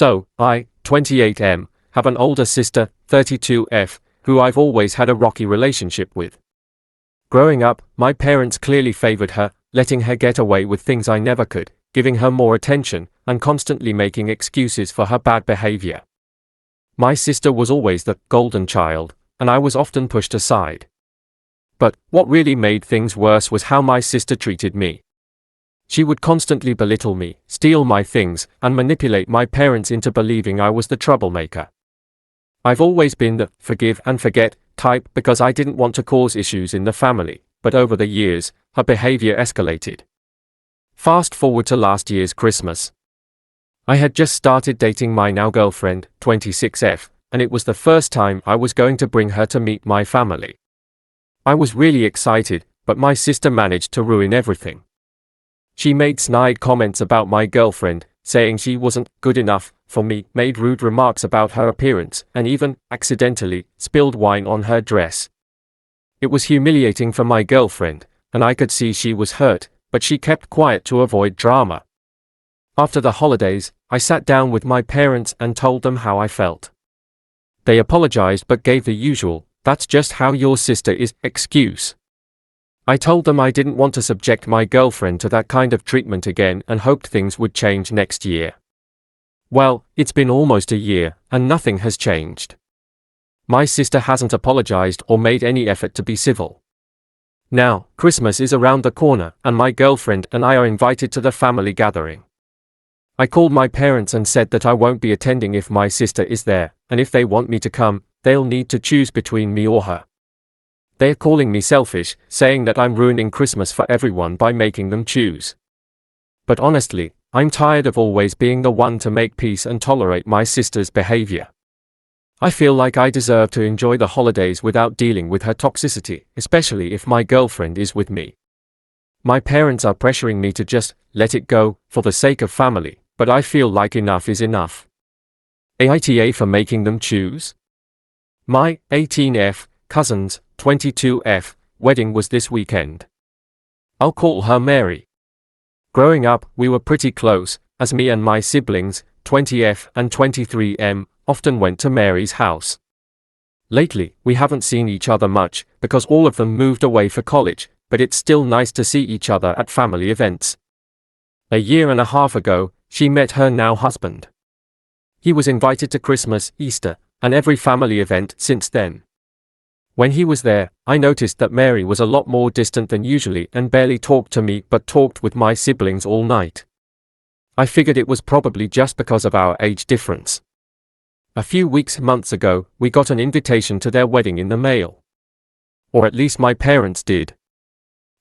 So, I, 28M, have an older sister, 32F, who I've always had a rocky relationship with. Growing up, my parents clearly favored her, letting her get away with things I never could, giving her more attention, and constantly making excuses for her bad behavior. My sister was always the golden child, and I was often pushed aside. But what really made things worse was how my sister treated me. She would constantly belittle me, steal my things, and manipulate my parents into believing I was the troublemaker. I've always been the forgive and forget type because I didn't want to cause issues in the family, but over the years, her behavior escalated. Fast forward to last year's Christmas. I had just started dating my now girlfriend, 26F, and it was the first time I was going to bring her to meet my family. I was really excited, but my sister managed to ruin everything. She made snide comments about my girlfriend, saying she wasn't good enough for me, made rude remarks about her appearance, and even, accidentally, spilled wine on her dress. It was humiliating for my girlfriend, and I could see she was hurt, but she kept quiet to avoid drama. After the holidays, I sat down with my parents and told them how I felt. They apologized but gave the usual, "That's just how your sister is" excuse. I told them I didn't want to subject my girlfriend to that kind of treatment again and hoped things would change next year. Well, it's been almost a year, and nothing has changed. My sister hasn't apologized or made any effort to be civil. Now, Christmas is around the corner, and my girlfriend and I are invited to the family gathering. I called my parents and said that I won't be attending if my sister is there, and if they want me to come, they'll need to choose between me or her. They're calling me selfish, saying that I'm ruining Christmas for everyone by making them choose. But honestly, I'm tired of always being the one to make peace and tolerate my sister's behavior. I feel like I deserve to enjoy the holidays without dealing with her toxicity, especially if my girlfriend is with me. My parents are pressuring me to just let it go, for the sake of family, but I feel like enough is enough. AITA for making them choose? My 18F cousin's 22F wedding was this weekend. I'll call her Mary. Growing up, we were pretty close, as me and my siblings, 20F and 23M, often went to Mary's house. Lately, we haven't seen each other much, because all of them moved away for college, but it's still nice to see each other at family events. A year and a half ago, she met her now husband. He was invited to Christmas, Easter, and every family event since then. When he was there, I noticed that Mary was a lot more distant than usually and barely talked to me but talked with my siblings all night. I figured it was probably just because of our age difference. A few months ago, we got an invitation to their wedding in the mail. Or at least my parents did.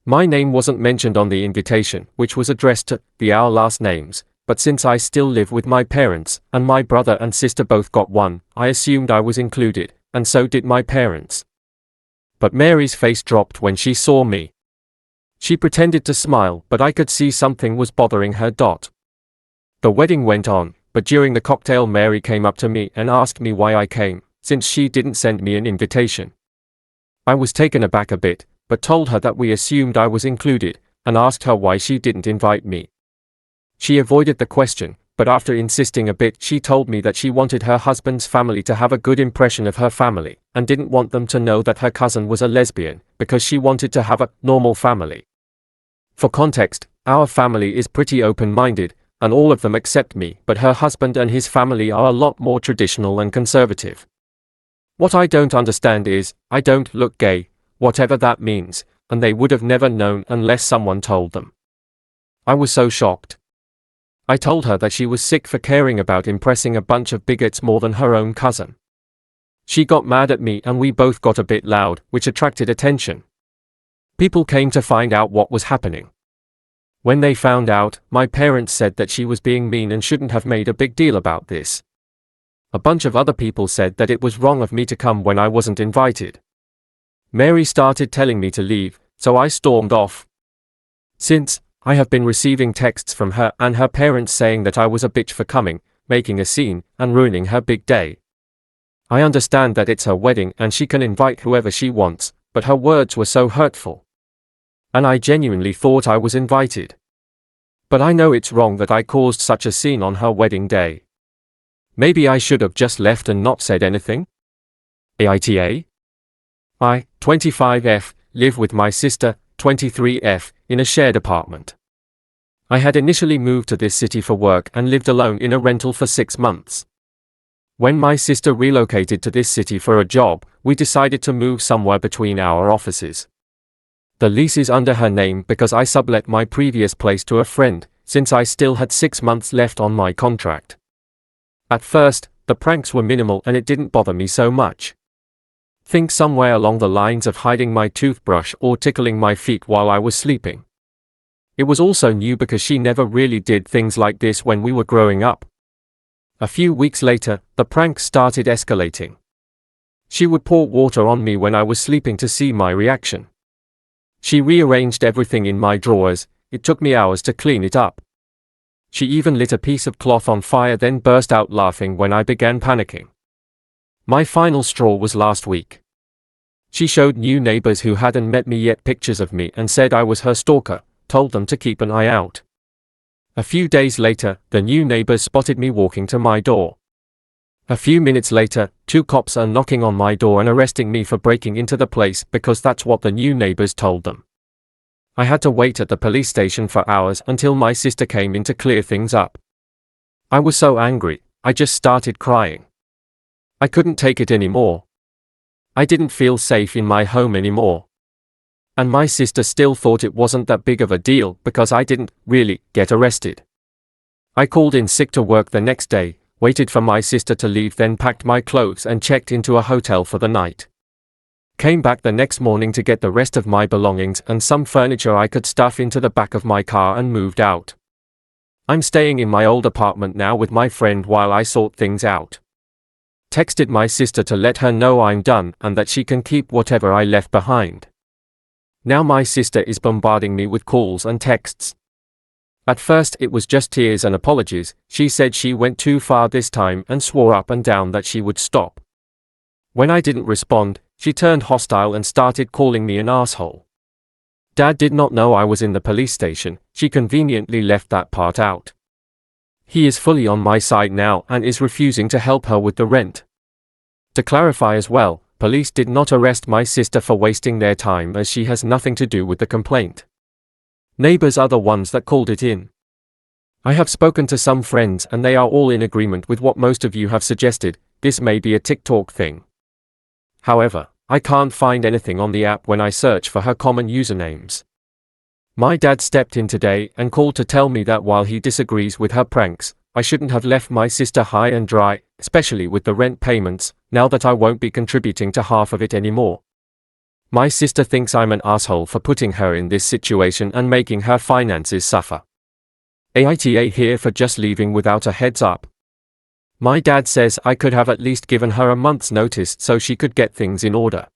My name wasn't mentioned on the invitation, which was addressed to our last names, but since I still live with my parents, and my brother and sister both got one, I assumed I was included, and so did my parents. But Mary's face dropped when she saw me. She pretended to smile, but I could see something was bothering her. The wedding went on, but during the cocktail Mary came up to me and asked me why I came, since she didn't send me an invitation. I was taken aback a bit, but told her that we assumed I was included, and asked her why she didn't invite me. She avoided the question, but after insisting a bit she told me that she wanted her husband's family to have a good impression of her family, and didn't want them to know that her cousin was a lesbian, because she wanted to have a normal family. For context, our family is pretty open-minded, and all of them accept me, but her husband and his family are a lot more traditional and conservative. What I don't understand is, I don't look gay, whatever that means, and they would have never known unless someone told them. I was so shocked. I told her that she was sick for caring about impressing a bunch of bigots more than her own cousin. She got mad at me and we both got a bit loud, which attracted attention. People came to find out what was happening. When they found out, my parents said that she was being mean and shouldn't have made a big deal about this. A bunch of other people said that it was wrong of me to come when I wasn't invited. Mary started telling me to leave, so I stormed off. Since, I have been receiving texts from her and her parents saying that I was a bitch for coming, making a scene, and ruining her big day. I understand that it's her wedding and she can invite whoever she wants, but her words were so hurtful. And I genuinely thought I was invited. But I know it's wrong that I caused such a scene on her wedding day. Maybe I should have just left and not said anything? AITA? I, 25F, live with my sister, 23F, in a shared apartment. I had initially moved to this city for work and lived alone in a rental for 6 months. When my sister relocated to this city for a job, we decided to move somewhere between our offices. The lease is under her name because I sublet my previous place to a friend, since I still had 6 months left on my contract. At first, the pranks were minimal and it didn't bother me so much. Think somewhere along the lines of hiding my toothbrush or tickling my feet while I was sleeping. It was also new because she never really did things like this when we were growing up. A few weeks later, the pranks started escalating. She would pour water on me when I was sleeping to see my reaction. She rearranged everything in my drawers. It took me hours to clean it up. She even lit a piece of cloth on fire, then burst out laughing when I began panicking. My final straw was last week. She showed new neighbors who hadn't met me yet pictures of me and said I was her stalker, told them to keep an eye out. A few days later, the new neighbors spotted me walking to my door. A few minutes later, 2 cops are knocking on my door and arresting me for breaking into the place because that's what the new neighbors told them. I had to wait at the police station for hours until my sister came in to clear things up. I was so angry, I just started crying. I couldn't take it anymore. I didn't feel safe in my home anymore. And my sister still thought it wasn't that big of a deal because I didn't really get arrested. I called in sick to work the next day, waited for my sister to leave, then packed my clothes and checked into a hotel for the night. Came back the next morning to get the rest of my belongings and some furniture I could stuff into the back of my car and moved out. I'm staying in my old apartment now with my friend while I sort things out. Texted my sister to let her know I'm done and that she can keep whatever I left behind. Now my sister is bombarding me with calls and texts. At first it was just tears and apologies. She said she went too far this time and swore up and down that she would stop. When I didn't respond, she turned hostile and started calling me an asshole. Dad did not know I was in the police station. She conveniently left that part out. He is fully on my side now and is refusing to help her with the rent. To clarify as well, police did not arrest my sister for wasting their time as she has nothing to do with the complaint. Neighbors are the ones that called it in. I have spoken to some friends and they are all in agreement with what most of you have suggested. This may be a TikTok thing. However, I can't find anything on the app when I search for her common usernames. My dad stepped in today and called to tell me that while he disagrees with her pranks, I shouldn't have left my sister high and dry, especially with the rent payments, now that I won't be contributing to half of it anymore. My sister thinks I'm an asshole for putting her in this situation and making her finances suffer. AITA here for just leaving without a heads up. My dad says I could have at least given her a month's notice so she could get things in order.